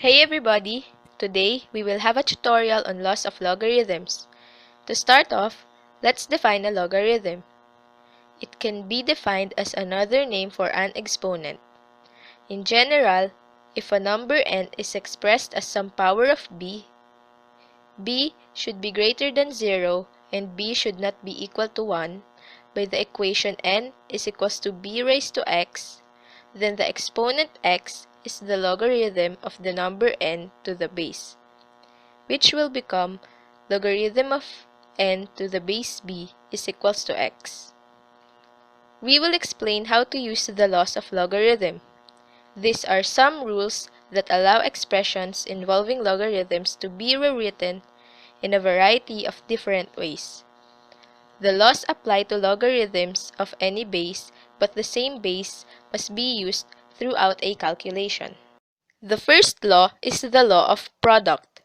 Hey everybody! Today we will have a tutorial on laws of logarithms. To start off, let's define a logarithm. It can be defined as another name for an exponent. In general, if a number n is expressed as some power of b, b should be greater than 0 and b should not be equal to 1 by the equation n is equals to b raised to x, then the exponent x is the logarithm of the number n to the base, which will become logarithm of n to the base b is equals to x. We will explain how to use the laws of logarithm. These are some rules that allow expressions involving logarithms to be rewritten in a variety of different ways. The laws apply to logarithms of any base, but the same base must be used throughout a calculation. The first law is the law of product.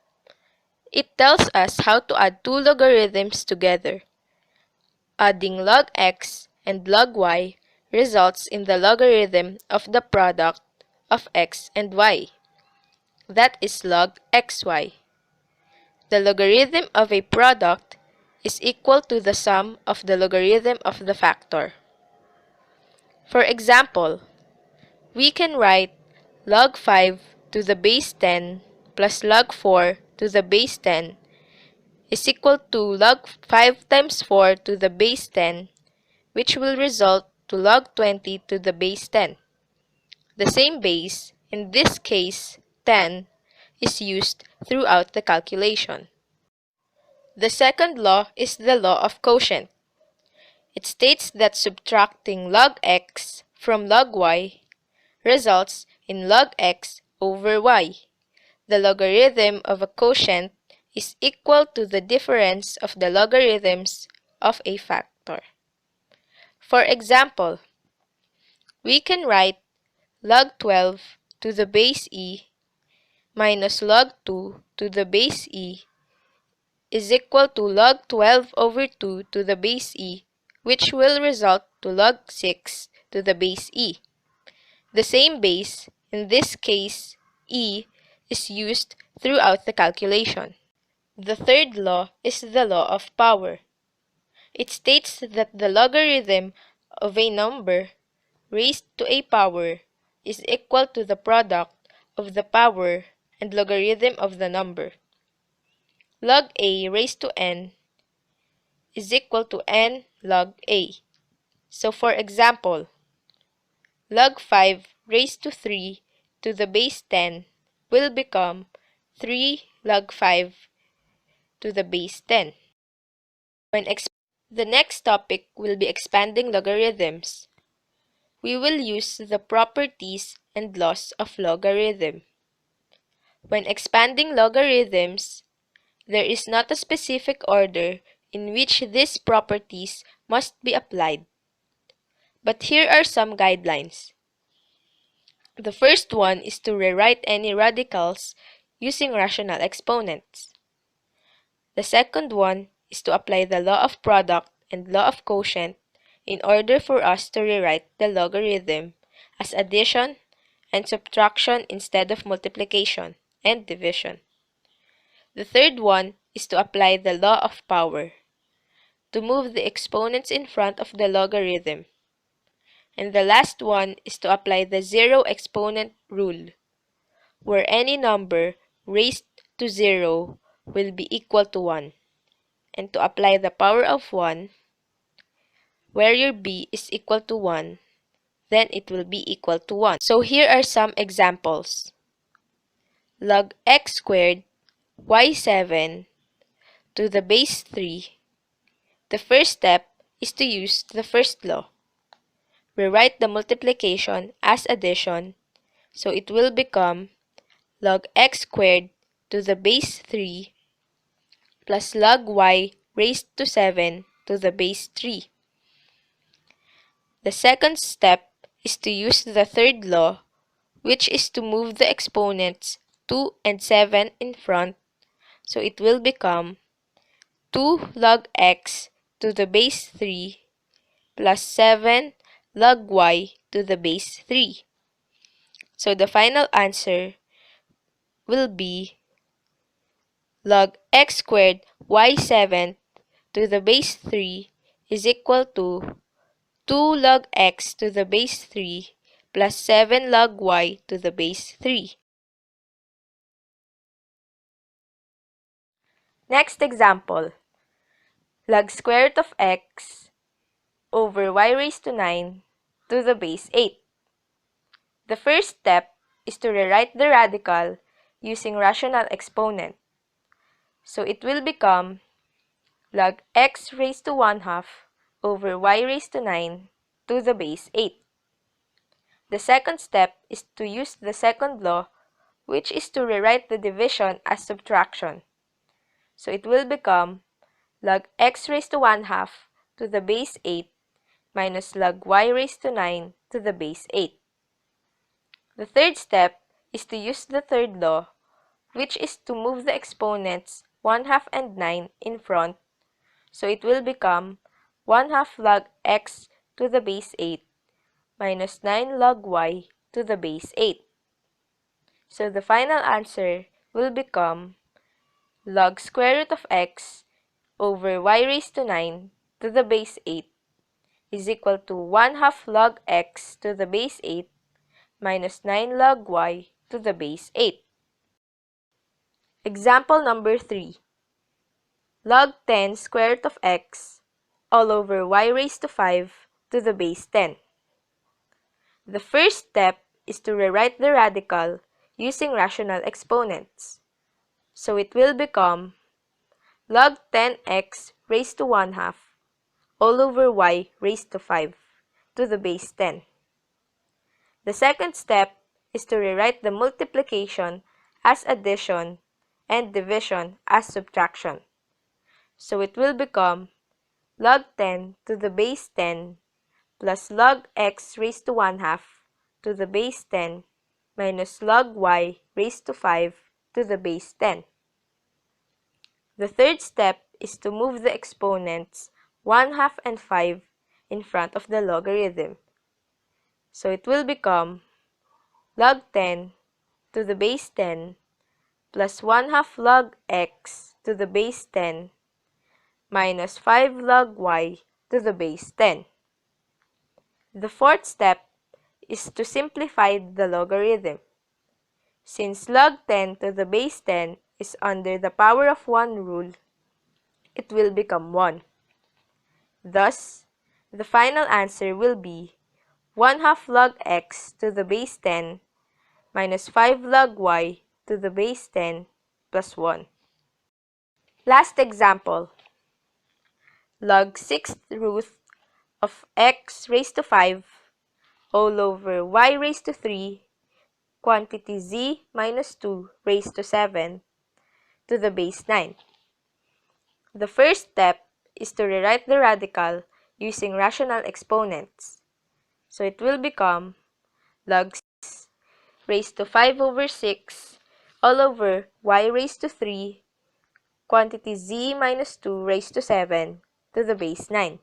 It tells us how to add two logarithms together. Adding log x and log y results in the logarithm of the product of x and y. That is log xy. The logarithm of a product is equal to the sum of the logarithm of the factor. For example, we can write log 5 to the base 10 plus log 4 to the base 10 is equal to log 5 times 4 to the base 10, which will result to log 20 to the base 10. The same base, in this case 10, is used throughout the calculation. The second law is the law of quotient. It states that subtracting log x from log y results in log x over y. The logarithm of a quotient is equal to the difference of the logarithms of a factor. For example, we can write log 12 to the base e minus log 2 to the base e is equal to log 12 over 2 to the base e, which will result to log 6 to the base e. The same base, in this case e, is used throughout the calculation. The third law is the law of power. It states that the logarithm of a number raised to a power is equal to the product of the power and logarithm of the number. Log a raised to n is equal to n log a. So for example, log 5 raised to 3 to the base 10 will become 3 log 5 to the base 10. The next topic will be expanding logarithms. We will use the properties and laws of logarithm. When expanding logarithms, there is not a specific order in which these properties must be applied. But here are some guidelines. The first one is to rewrite any radicals using rational exponents. The second one is to apply the law of product and law of quotient in order for us to rewrite the logarithm as addition and subtraction instead of multiplication and division. The third one is to apply the law of power, to move the exponents in front of the logarithm. And the last one is to apply the zero exponent rule, where any number raised to 0 will be equal to 1, and to apply the power of 1, where your b is equal to 1, then it will be equal to 1. So here are some examples. Log x squared y7 to the base 3. The first step is to use the first law. Rewrite the multiplication as addition, so it will become log x squared to the base 3 plus log y raised to 7 to the base 3. The second step is to use the third law, which is to move the exponents 2 and 7 in front, so it will become 2 log x to the base 3 plus 7 log y to the base 3. So the final answer will be log x squared y7 to the base 3 is equal to 2 log x to the base 3 plus 7 log y to the base 3. Next example, log square root of x over y raised to 9 to the base 8. The first step is to rewrite the radical using rational exponent. So it will become log x raised to 1/2 over y raised to 9 to the base 8. The second step is to use the second law, which is to rewrite the division as subtraction. So it will become log x raised to 1/2 to the base 8 minus log y raised to 9 to the base 8. The third step is to use the third law, which is to move the exponents 1/2 and 9 in front. So it will become 1/2 log x to the base 8 minus 9 log y to the base 8. So the final answer will become log square root of x over y raised to 9 to the base 8 is equal to 1/2 log x to the base 8 minus 9 log y to the base 8. Example number 3. Log 10 square root of x all over y raised to 5 to the base 10. The first step is to rewrite the radical using rational exponents. So it will become log 10x raised to 1/2 all over y raised to 5 to the base 10. The second step is to rewrite the multiplication as addition and division as subtraction. So it will become log 10 to the base 10 plus log x raised to 1/2 to the base 10 minus log y raised to 5 to the base 10. The third step is to move the exponents 1/2 and 5 in front of the logarithm. So it will become log 10 to the base 10 plus 1/2 log x to the base 10 minus 5 log y to the base 10. The fourth step is to simplify the logarithm. Since log 10 to the base 10 is under the power of 1 rule, it will become 1. Thus, the final answer will be 1/2 log x to the base 10 minus 5 log y to the base 10 plus 1. Last example, log 6th root of x raised to 5 all over y raised to 3 quantity z minus 2 raised to 7 to the base 9. The first step is to rewrite the radical using rational exponents. So it will become log 6 raised to 5 over 6 all over y raised to 3 quantity z minus 2 raised to 7 to the base 9.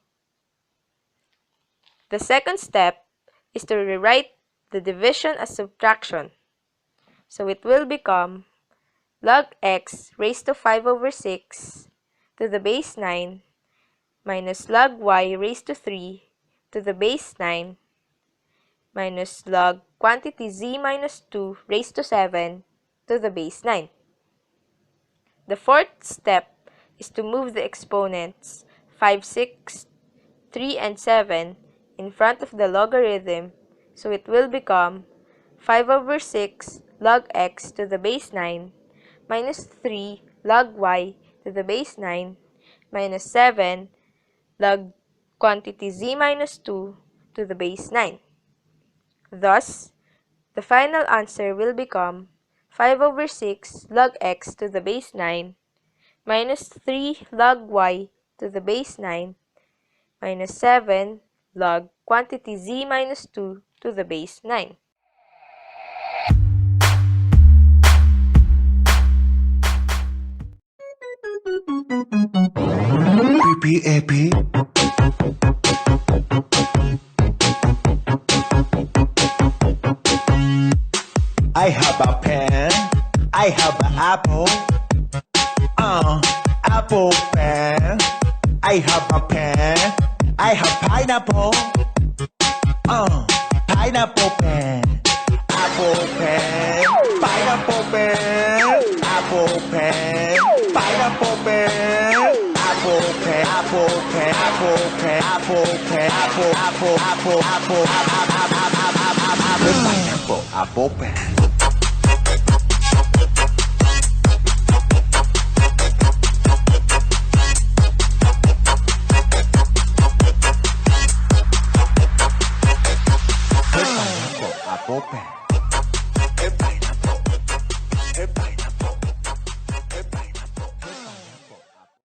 The second step is to rewrite the division as subtraction. So it will become log x raised to 5 over 6 to the base 9 minus log y raised to 3 to the base 9 minus log quantity z minus 2 raised to 7 to the base 9. The fourth step is to move the exponents 5, 6, 3, and 7 in front of the logarithm, so it will become 5 over 6 log x to the base 9 minus 3 log y to the base 9 minus 7 log quantity z minus 2 to the base 9. Thus, the final answer will become 5 over 6 log x to the base 9 minus 3 log y to the base 9 minus 7 log quantity z minus 2 to the base 9. Epi. I have a pen, I have an apple. Apple pen. I have a pen. I have pineapple. Pineapple pen. Apple pen. Pineapple pen. Apple pen. Pineapple pen. Apple pen. Apple pen. Apple pen. Apple pen. Apple. Apple. Apple. Apple. Apple. Apple. Apple pen.